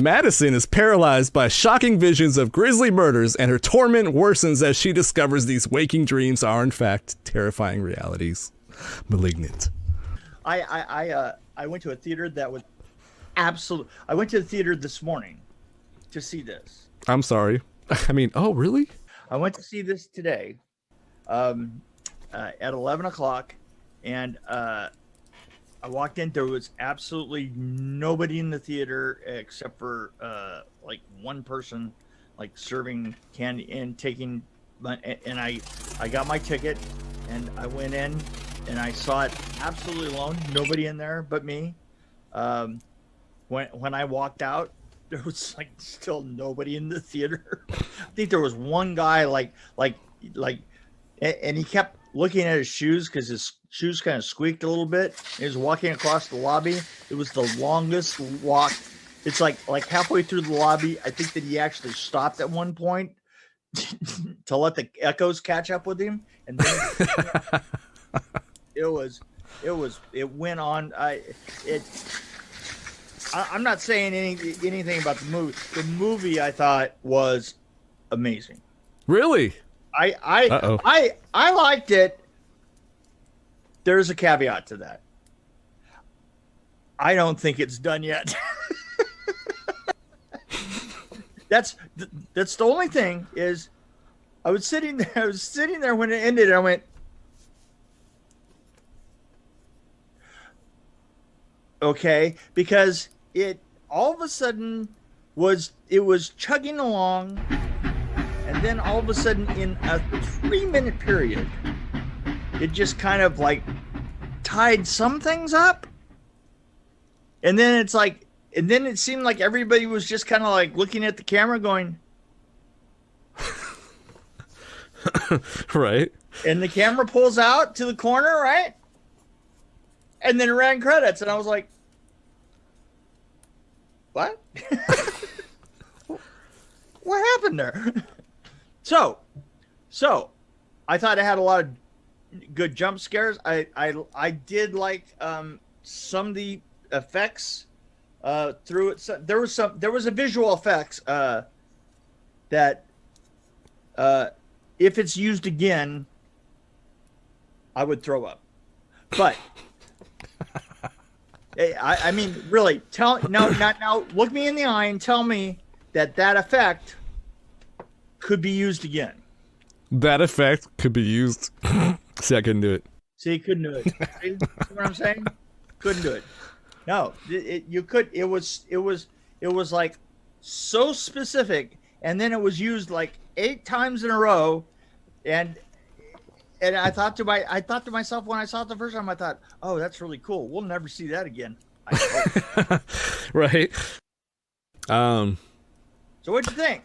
Madison is paralyzed by shocking visions of grisly murders, and her torment worsens as she discovers these waking dreams are in fact terrifying realities. Malignant. I went to a theater that was absolute. I went to the theater this morning to see this. I'm sorry. I mean, oh really? I went to see this today, at 11 o'clock, and I walked in. There was absolutely nobody in the theater except for like one person, like serving candy and taking. And I got my ticket, and I went in, and I saw it absolutely alone. Nobody in there but me. When I walked out, there was like still nobody in the theater. I think there was one guy like, and he kept looking at his shoes because his shoes kind of squeaked a little bit. He was walking across the lobby. It was the longest walk. It's like halfway through the lobby. I think that he actually stopped at one point to let the echoes catch up with him, and then it went on. I'm not saying anything about the movie. The movie I thought was amazing. Really? I liked it. There's a caveat to that. I don't think it's done yet. That's the only thing is I was sitting there when it ended, and I went, okay, because it all of a sudden was chugging along, and then all of a sudden in a 3-minute period it just kind of like tied some things up, and then it's like, and then it seemed like everybody was just kind of like looking at the camera going right, and the camera pulls out to the corner, right, and then it ran credits, and I was like, what? What happened there? So I thought it had a lot of good jump scares. I did like some of the effects through it. So there was a visual effects that if it's used again, I would throw up. But I mean, really, now look me in the eye and tell me that effect could be used again. That effect could be used. See, I couldn't do it. See, couldn't do it. See what I'm saying? Couldn't do it. No, you could. It was like so specific, and then it was used like 8 times in a row, and I thought to myself when I saw it the first time, I thought, oh, that's really cool. We'll never see that again. Right. So what'd you think?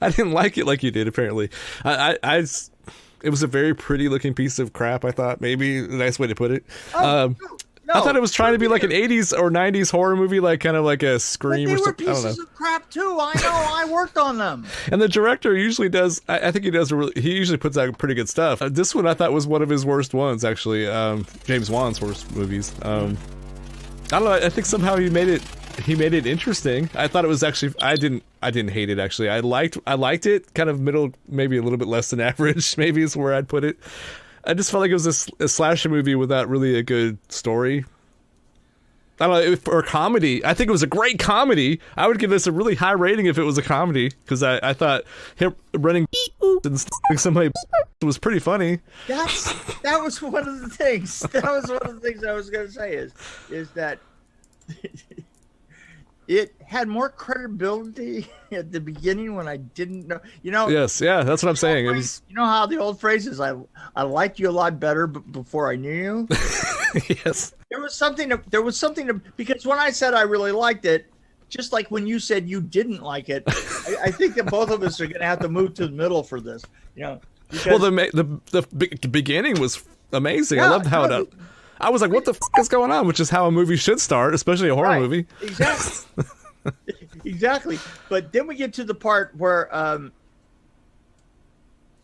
I didn't like it like you did, apparently. It was a very pretty looking piece of crap, I thought. Maybe a nice way to put it. No, I thought it was trying to be like an 80s or 90s horror movie, like kind of like a Scream or something. They were pieces of crap too. I know. I worked on them. And the director usually does. I think he usually puts out pretty good stuff. This one I thought was one of his worst ones, actually. James Wan's worst movies. I don't know. I think somehow he made it interesting. I thought it was actually. I didn't hate it actually. I liked it. Kind of middle, maybe a little bit less than average. Maybe is where I'd put it. I just felt like it was a slasher movie without really a good story. I don't know, for a comedy, I think it was a great comedy. I would give this a really high rating if it was a comedy, because I thought him running and somebody was pretty funny. That was one of the things. That was one of the things I was going to say is that it had more credibility at the beginning when I didn't know. Yes, yeah, that's what I'm saying. It was. You know how the old phrase is, I liked you a lot better before I knew you. Yes. There was something to, because when I said I really liked it, just like when you said you didn't like it, I think that both of us are going to have to move to the middle for this. Well, the beginning was amazing. Yeah, I loved how I was like, what the f*** is going on? Which is how a movie should start, especially a horror movie. Exactly. Exactly. But then we get to the part where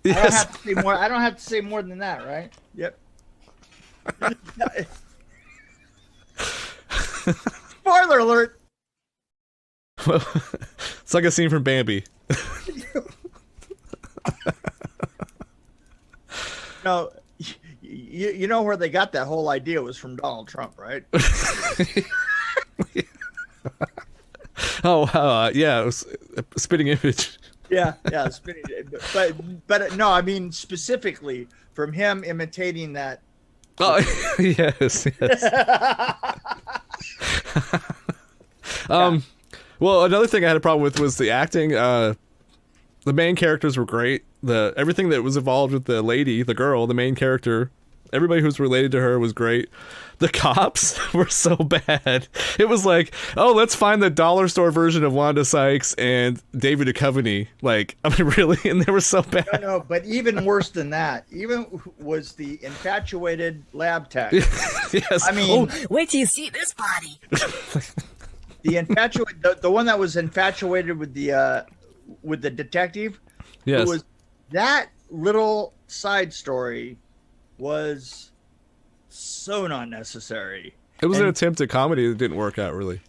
yes. I don't have to say more than that, right? Yep. Spoiler alert. It's like a scene from Bambi. No, you know where they got that whole idea was from Donald Trump, right? Yeah, it was a spitting image. Yeah, spinning. But no, I mean specifically from him imitating that. Oh, yes. Well, another thing I had a problem with was the acting. The main characters were great. Everything that was involved with the lady, the girl, the main character, everybody who's related to her was great. The cops were so bad. It was like, oh, let's find the dollar store version of Wanda Sykes and David Duchovny. Like, I mean, really? And they were so bad. No, but even worse than that, even was the infatuated lab tech. Yes. I mean, wait till you see this body. the one that was infatuated with the detective. Yes. Who was that little side story was so not necessary. It was an attempt at comedy that didn't work out really.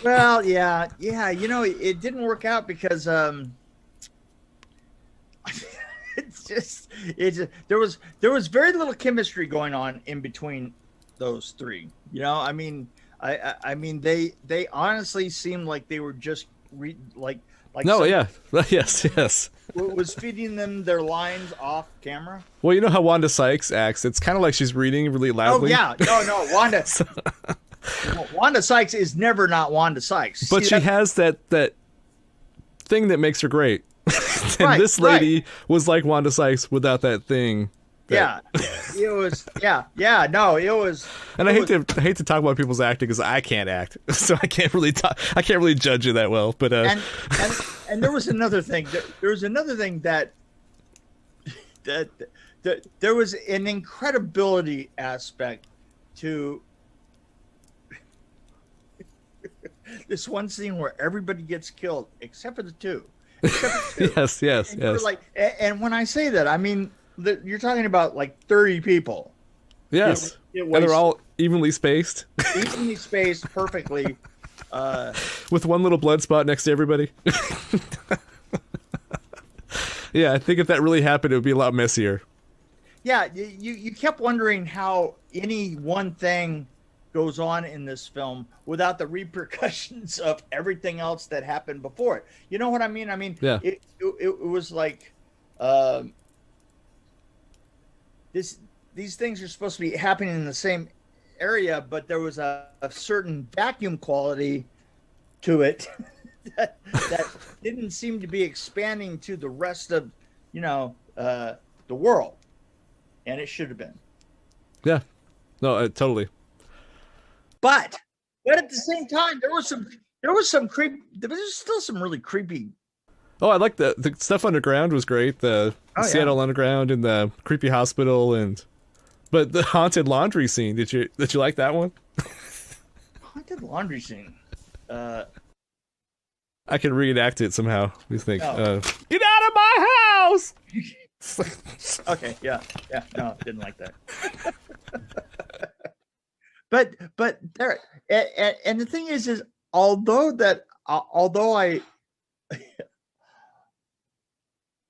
Well, yeah. You know, it didn't work out because there was very little chemistry going on in between those three. You know, I mean, I mean they honestly seemed like they were just No, yeah, yes. Was feeding them their lines off camera. Well, you know how Wanda Sykes acts. It's kind of like she's reading really loudly. Oh yeah, no, Wanda. Wanda Sykes is never not Wanda Sykes. But she has that thing that makes her great. And this lady was like Wanda Sykes without that thing. Yeah, it was. Yeah. No, it was. And I hate to talk about people's acting because I can't act, so I can't really judge it that well. But and there was another thing. There was another thing that there was an incredibility aspect to this one scene where everybody gets killed except for the two. Yes. Like, and when I say that, I mean. You're talking about like 30 people. Yes. And they're all evenly spaced. Evenly spaced perfectly. With one little blood spot next to everybody. Yeah, I think if that really happened, it would be a lot messier. Yeah, you kept wondering how any one thing goes on in this film without the repercussions of everything else that happened before it. You know what I mean? I mean, yeah. It was like... These things are supposed to be happening in the same area, but there was a certain vacuum quality to it that didn't seem to be expanding to the rest of, the world, and it should have been. Yeah, no, totally. But at the same time, there was still some really creepy. Oh, I like the stuff underground was great. The Seattle Underground and the creepy hospital but the haunted laundry scene. Did you like that one? Haunted laundry scene. I can reenact it somehow. You think? Get out of my house! Okay. Yeah. No, didn't like that. but there, and the thing is although I.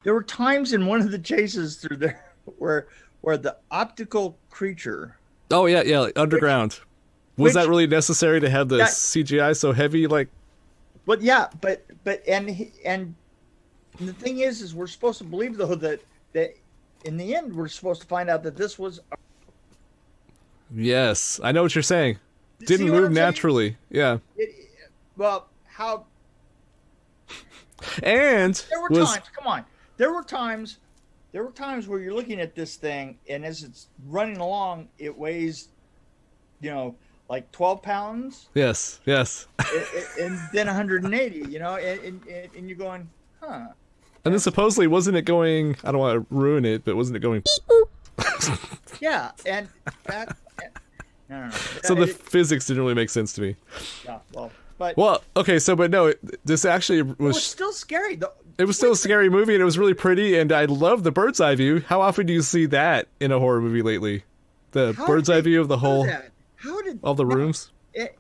There were times in one of the chases through there where the optical creature. Oh yeah, like underground. Was that really necessary to have the CGI so heavy? Like, but yeah, but and the thing is we're supposed to believe though that in the end we're supposed to find out that this was. Yes, I know what you're saying. Didn't move naturally. Yeah. Well, how? And there were times. Come on. There were times where you're looking at this thing, and as it's running along, it weighs, like 12 pounds. Yes. And then 180, and you're going, huh. And then supposedly, wasn't it going, I don't want to ruin it, but wasn't it going... Yeah, and that... No. So the physics didn't really make sense to me. Yeah, but no, this actually was... It was still scary, though. It was still a scary movie, and it was really pretty, and I love the bird's eye view. How often do you see that in a horror movie lately? The bird's eye view of the whole... How did all the rooms?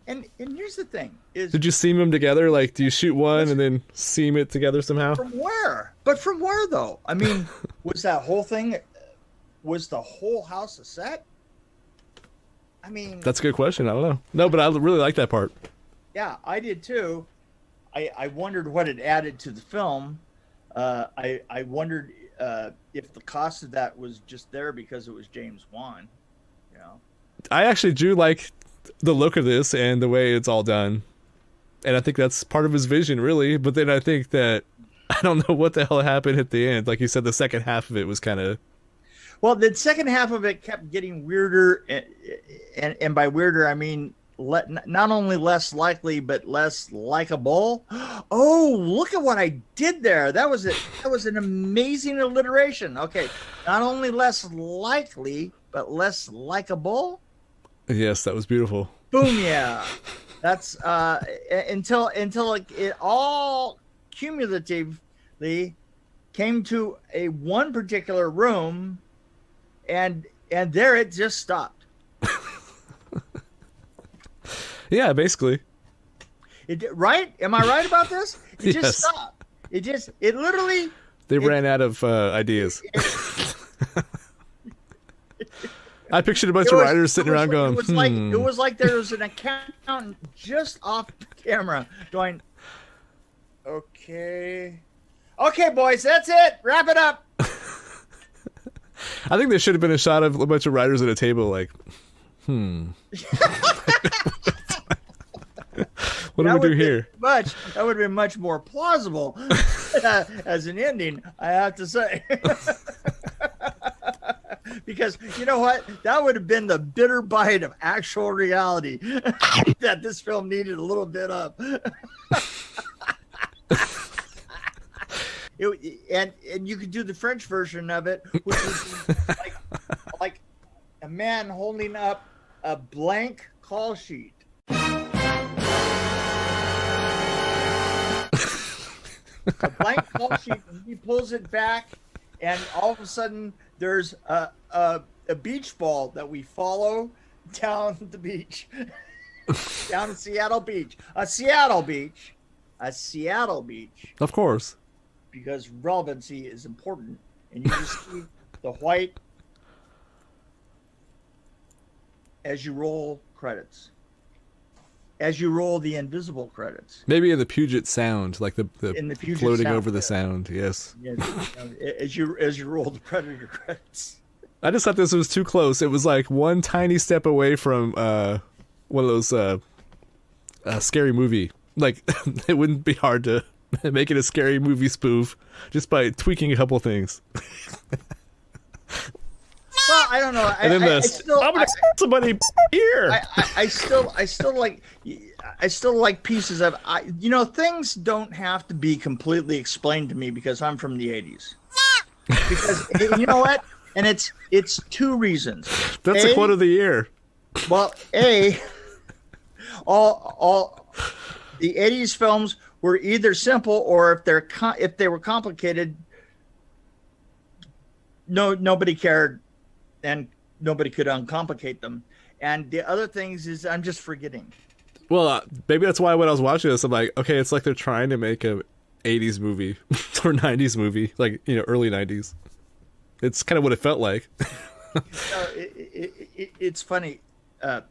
and here's the thing: is Did you seam them together? Like, do you shoot one and then seam it together somehow? from where? But from where though? I mean, was that whole thing? Was the whole house a set? I mean, That's a good question. I don't know. No, but I really like that part. yeah, I did too. I wondered what it added to the film. I wondered if the cost of that was just there because it was James Wan. You know, I actually do like the look of this and the way it's all done. And I think that's part of his vision, really. But then I think that I don't know what the hell happened at the end. Like you said, the second half of it was kind of... well, the second half of it kept getting weirder, and by weirder I mean not only less likely but less likable. Oh, look at what I did there! That was it. That was an amazing alliteration. Okay, not only less likely but less likable. Yes, that was beautiful. Boom! Yeah, that's until it all cumulatively came to one particular room, and there it just stopped. Yeah, basically. Right? Am I right about this? It Yes. just stopped. It literally. They ran out of ideas. I pictured a bunch of writers sitting around going, it was like there was an accountant just off camera going, okay, boys, that's it. Wrap it up. I think there should have been a shot of a bunch of writers at a table like, what do we do here? That would have been much more plausible as an ending, I have to say. Because you know what? That would have been the bitter bite of actual reality that this film needed a little bit of. And you could do the French version of it, which is like a man holding up a blank call sheet. A blank call sheet, and he pulls it back, and all of a sudden there's a beach ball that we follow down the beach, down Seattle Beach, a Seattle Beach, Of course. because relevancy is important, and you just see the white as you roll credits. As you roll the invisible credits. Maybe in the Puget Sound, like the In the Puget floating Sound, over the yeah. sound. Yes. Yeah, as you roll the Predator credits. I just thought this was too close. It was like one tiny step away from one of those scary movie. Like it wouldn't be hard to make it a scary movie spoof just by tweaking a couple things. Well, I don't know. And then I'm gonna somebody here. I still like pieces of. Things don't have to be completely explained to me because I'm from the '80s. Because you know what? And it's two reasons. That's a quote of the year. Well, all the '80s films were either simple or if they were complicated, nobody cared. And nobody could uncomplicate them. And the other things is I'm just forgetting. Well, maybe that's why when I was watching this, I'm like, okay, it's like they're trying to make a 80s movie or 90s movie, like, early 90s. It's kind of what it felt like. It's funny. I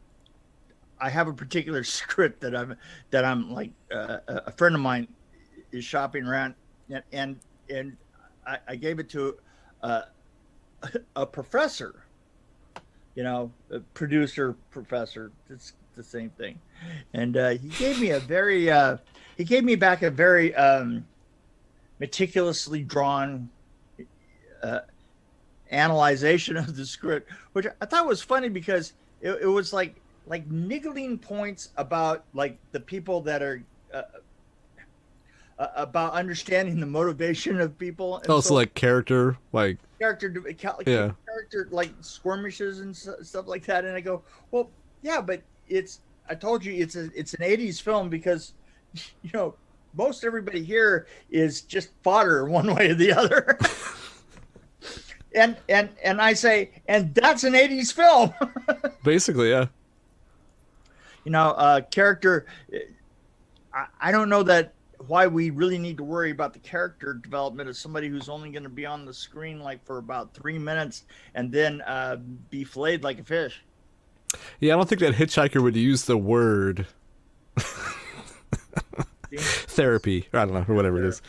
have a particular script that I'm like a friend of mine is shopping around, and I gave it to a professor, a producer professor. It's the same thing. And he gave me back a very meticulously drawn analyzation of the script, which I thought was funny because it was like niggling points about like the people that are about understanding the motivation of people. And also, like character, like character like skirmishes and stuff like that. And I go, well, yeah, but I told you it's an '80s film because most everybody here is just fodder one way or the other. and I say, and that's an '80s film. Basically, yeah. Character. I don't know that why we really need to worry about the character development of somebody who's only going to be on the screen like for about 3 minutes and then be filleted like a fish. Yeah, I don't think that hitchhiker would use the word therapy. I don't know, or whatever it is.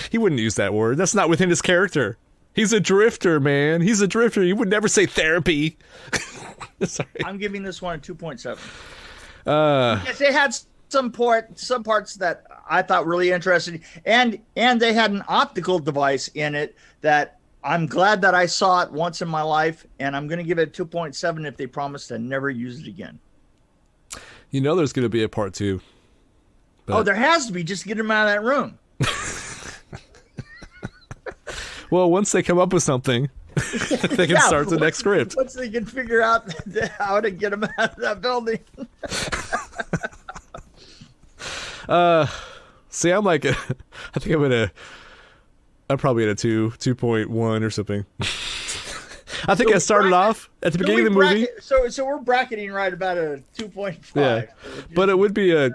He wouldn't use that word. That's not within his character. He's a drifter, man. He's a drifter. He would never say therapy. Sorry. I'm giving this one a 2.7. Yes, it had some parts that I thought really interesting, and they had an optical device in it that I'm glad that I saw it once in my life, and I'm going to give it a 2.7 if they promise to never use it again. There's going to be a part 2. But... Oh, there has to be. Just get him out of that room. Well, once they come up with something, they can start the next script. Once they can figure out how to get him out of that building. See, I'm like, I think I'm probably at a 2.1 or something. I think I started off at the beginning of the movie. So we're bracketing right about a 2.5. Yeah, but it would be if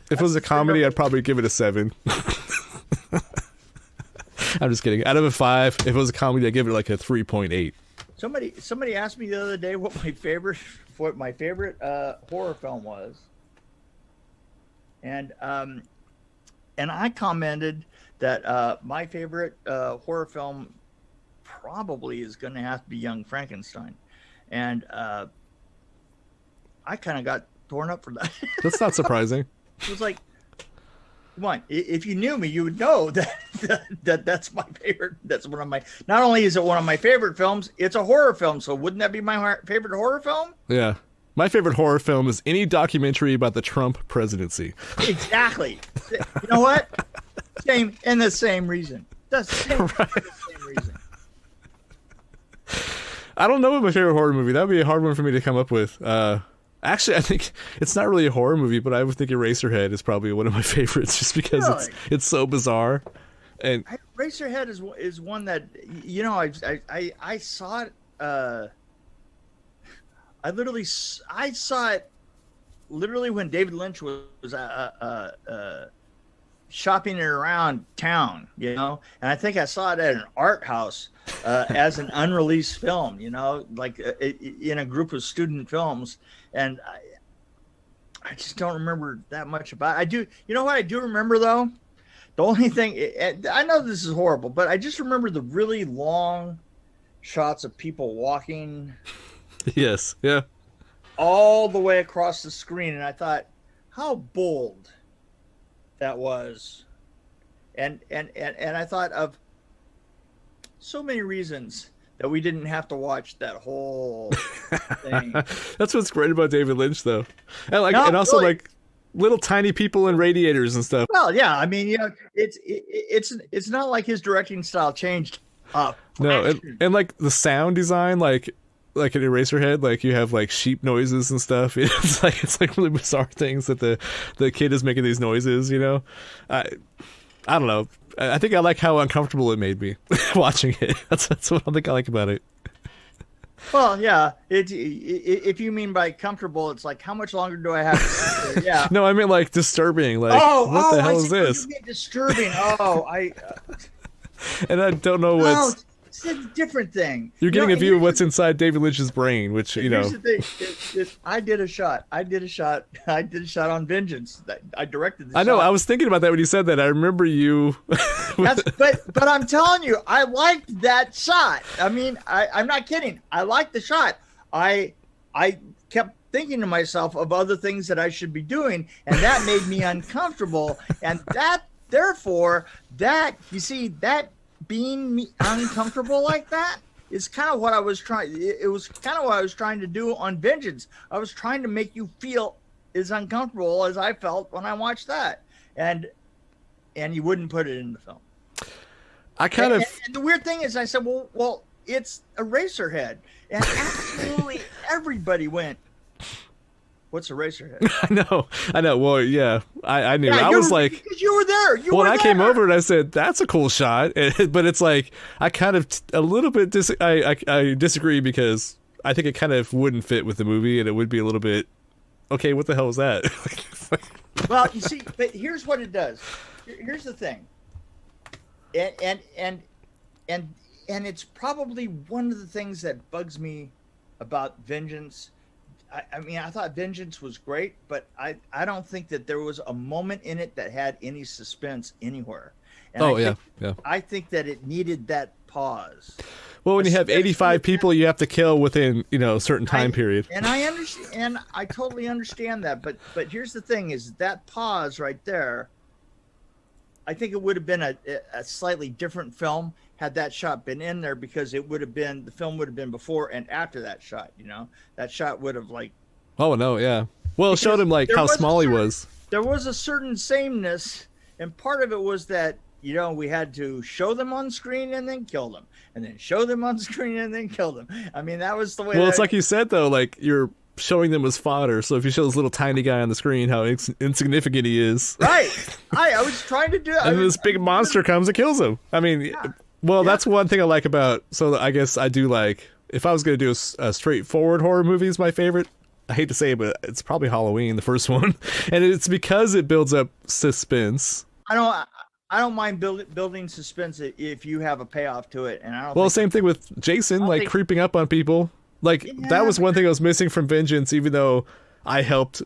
it was a comedy, I'd probably give it a 7. I'm just kidding. Out of a 5, if it was a comedy, I'd give it like a 3.8. Somebody asked me the other day what my favorite horror film was, and I commented that my favorite horror film probably is going to have to be Young Frankenstein, and I kind of got torn up for that. That's not surprising. It was like, come on, if you knew me, you would know that's my favorite. That's one of my. Not only is it one of my favorite films, it's a horror film. So wouldn't that be my favorite horror film? Yeah, my favorite horror film is any documentary about the Trump presidency. Exactly. You know what? The same reason. The same reason. I don't know what my favorite horror movie. That would be a hard one for me to come up with. Actually, I think it's not really a horror movie, but I would think Eraserhead is probably one of my favorites, just because it's so bizarre. And Eraserhead is one that I saw it. I saw it literally when David Lynch was shopping it around town, and I think I saw it at an art house as an unreleased film, like in a group of student films. And I just don't remember that much about it. I do. You know what I do remember, though? The only thing, I know this is horrible, but I just remember the really long shots of people walking. Yes. Yeah. All the way across the screen. And I thought, how bold that was. And I thought of so many reasons that we didn't have to watch that whole thing. That's what's great about David Lynch, though, and also really, like little tiny people and radiators and stuff. Well, yeah, I mean, it's not like his directing style changed. No, and like the sound design, like in Eraserhead, like you have like sheep noises and stuff. It's like really bizarre things that the kid is making these noises. I don't know. I think I like how uncomfortable it made me watching it. That's what I think I like about it. Well, yeah. If you mean by comfortable, it's like, how much longer do I have to sit there? Yeah. No, I mean like disturbing. Like, what the hell is this? Disturbing. And I don't know what's. It's a different thing. You're getting a view of what's inside David Lynch's brain, which Here's the thing. I did a shot on Vengeance. I directed the shot. I know. I was thinking about that when you said that. I remember you. But I'm telling you, I liked that shot. I mean, I'm not kidding. I liked the shot. I kept thinking to myself of other things that I should be doing, and that made me uncomfortable. And therefore, being uncomfortable like that is kind of what I was trying. It was kind of what I was trying to do on Vengeance. I was trying to make you feel as uncomfortable as I felt when I watched that, and you wouldn't put it in the film. And the weird thing is, I said, well, it's Eraserhead, and absolutely everybody went, "What's Eraserhead?" I know. Well, yeah, I knew. Yeah, I was like, because you were there. I came over and I said, "That's a cool shot," but it's like I kind of a little bit I disagree, because I think it kind of wouldn't fit with the movie, and it would be a little bit okay, what the hell was that? Well, you see, but here's what it does. Here's the thing. And it's probably one of the things that bugs me about Vengeance. I mean, I thought Vengeance was great, but I don't think that there was a moment in it that had any suspense anywhere. And I think that it needed that pause. Well, when you have 85 people you have to kill within, a certain time period. And I understand, and I totally understand that. But here's the thing: is that pause right there? I think it would have been a slightly different film had that shot been in there, because the film would have been before and after that shot. That shot would have like. Oh no! Yeah. Well, it showed him how small he was. There was a certain sameness, and part of it was that we had to show them on screen and then kill them, and then show them on screen and then kill them. I mean, that was the way. Well, it's like you said though, like you're showing them as fodder. So if you show this little tiny guy on the screen, how insignificant he is. Right. I was trying to do it. And this big monster comes and kills him. I mean, that's one thing I like about. So I guess I do like, if I was going to do a straightforward horror movie is my favorite. I hate to say it, but it's probably Halloween, the first one. And it's because it builds up suspense. I don't mind building suspense if you have a payoff to it. And I don't. Same thing with Jason, creeping up on people. That was one thing I was missing from Vengeance, even though I helped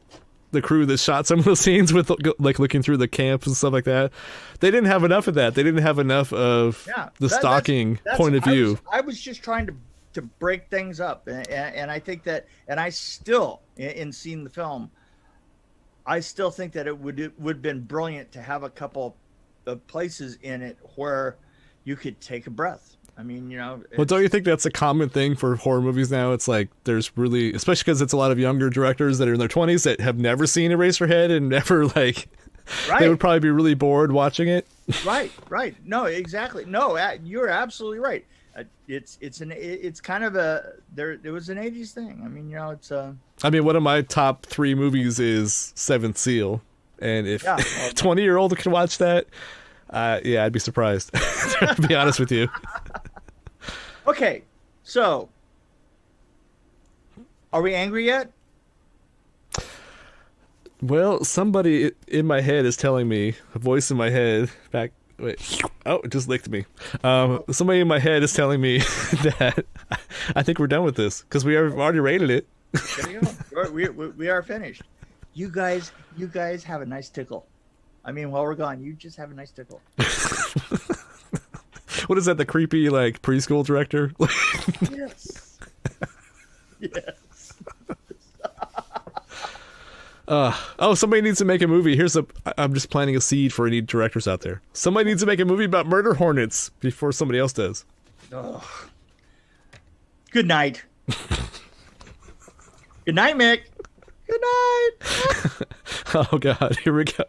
the crew that shot some of those scenes with looking through the camps and stuff like that. They didn't have enough of that. They didn't have enough of the stalking point of view. I was just trying to break things up, and I think that, and I still, in seeing the film, I still think that it would have been brilliant to have a couple of places in it where you could take a breath. I mean, Well, don't you think that's a common thing for horror movies now? It's like there's really, especially because it's a lot of younger directors that are in their 20s that have never seen Eraserhead and never they would probably be really bored watching it. Right. No, exactly. No, you're absolutely right. It's kind of it was an 80s thing. I mean, it's I mean, one of my top 3 movies is Seventh Seal, and if 20-year-old could watch that, I'd be surprised. To be honest with you. Okay, so are we angry yet? Well, somebody in my head is telling me, a voice in my head back. Wait, it just licked me. Somebody in my head is telling me that I think we're done with this because we have already rated it. There you go. We are finished. You guys have a nice tickle. I mean, while we're gone, you just have a nice tickle. What is that? The creepy preschool director? Yes. Yes. Somebody needs to make a movie. I'm just planting a seed for any directors out there. Somebody needs to make a movie about murder hornets before somebody else does. Oh. Good night. Good night, Mick. Good night. Oh God, here we go.